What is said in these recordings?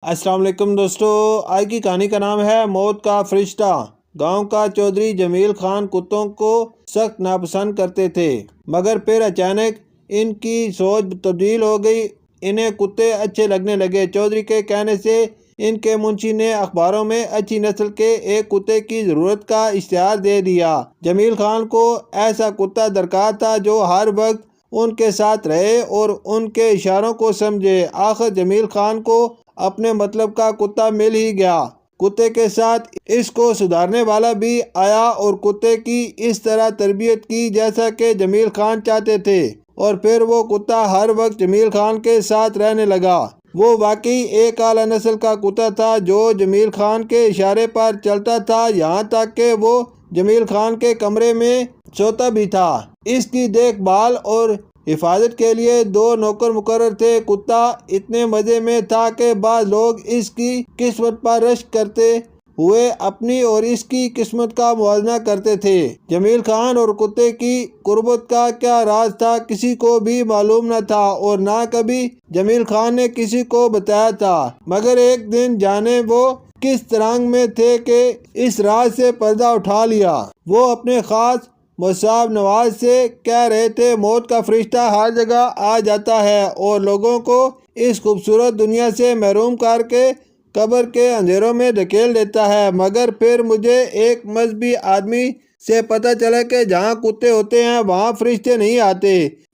السلام علیکم دوستو، آج کی کہانی کا نام ہے موت کا فرشتہ۔ گاؤں کا چودھری جمیل خان کتوں کو سخت ناپسند کرتے تھے، مگر پھر اچانک ان کی سوچ تبدیل ہو گئی۔ انہیں کتے اچھے لگنے لگے۔ چودھری کے کہنے سے ان کے منشی نے اخباروں میں اچھی نسل کے ایک کتے کی ضرورت کا اشتہار دے دیا۔ جمیل خان کو ایسا کتا درکار تھا جو ہر وقت ان کے ساتھ رہے اور ان کے اشاروں کو سمجھے۔ آخر جمیل خان کو اپنے مطلب کا کتا مل ہی گیا۔ کتے کے ساتھ اس کو سدھارنے والا بھی آیا اور کتے کی اس طرح تربیت کی جیسا کہ جمیل خان چاہتے تھے، اور پھر وہ کتا ہر وقت جمیل خان کے ساتھ رہنے لگا۔ وہ واقعی ایک اعلیٰ نسل کا کتا تھا جو جمیل خان کے اشارے پر چلتا تھا، یہاں تک کہ وہ جمیل خان کے کمرے میں سوتا بھی تھا۔ اس کی دیکھ بھال اور حفاظت کے لیے 2 نوکر مقرر تھے۔ کتا اتنے مزے میں تھا کہ بعض لوگ اس کی قسمت پر رشک کرتے ہوئے اپنی اور اس کی قسمت کا موازنہ کرتے تھے۔ جمیل خان اور کتے کی قربت کا کیا راز تھا، کسی کو بھی معلوم نہ تھا اور نہ کبھی جمیل خان نے کسی کو بتایا تھا، مگر ایک دن جانے وہ کس ترنگ میں تھے کہ اس راز سے پردہ اٹھا لیا۔ وہ اپنے خاص مصاحب نواز سے کہہ رہے تھے، موت کا فرشتہ ہر جگہ آ جاتا ہے اور لوگوں کو اس خوبصورت دنیا سے محروم کر کے قبر کے اندھیروں میں دھکیل دیتا ہے، مگر پھر مجھے ایک مذہبی آدمی سے پتہ چلا کہ جہاں کتے ہوتے ہیں وہاں فرشتے نہیں آتے،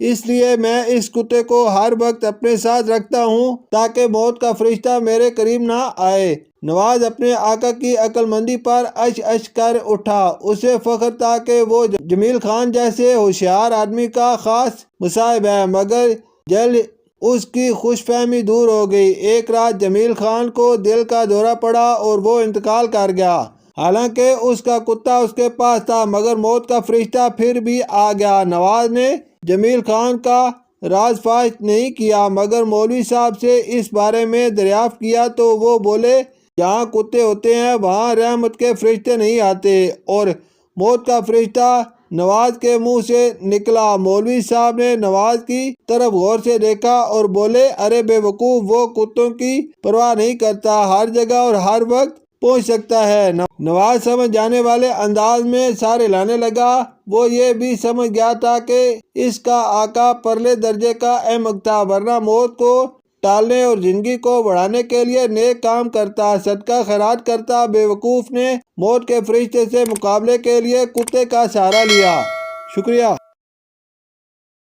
اس لیے میں اس کتے کو ہر وقت اپنے ساتھ رکھتا ہوں تاکہ موت کا فرشتہ میرے قریب نہ آئے۔ نواز اپنے آقا کی عقل مندی پر اش اش کر اٹھا۔ اسے فخر تھا کہ وہ جمیل خان جیسے ہوشیار آدمی کا خاص مصاحب ہے، مگر جلد اس کی خوش فہمی دور ہو گئی۔ ایک رات جمیل خان کو دل کا دورہ پڑا اور وہ انتقال کر گیا۔ حالانکہ اس کا کتا اس کے پاس تھا، مگر موت کا فرشتہ پھر بھی آ گیا۔ نواز نے جمیل خان کا راز فاش نہیں کیا، مگر مولوی صاحب سے اس بارے میں دریافت کیا تو وہ بولے، جہاں کتے ہوتے ہیں وہاں رحمت کے فرشتے نہیں آتے، اور موت کا فرشتہ نواز کے منہ سے نکلا۔ مولوی صاحب نے نواز کی طرف غور سے دیکھا اور بولے، ارے بے وقوف، وہ کتوں کی پرواہ نہیں کرتا، ہر جگہ اور ہر وقت پہنچ سکتا ہے۔ نواز سمجھ جانے والے انداز میں سر ہلانے لگا۔ وہ یہ بھی سمجھ گیا تھا کہ اس کا آقا پرلے درجے کا احمق تھا، ورنہ موت کو ٹالنے اور زندگی کو بڑھانے کے لیے نیک کام کرتا، صدقہ خیرات کرتا۔ بے وقوف نے موت کے فرشتے سے مقابلے کے لیے کتے کا سہارا لیا۔ شکریہ۔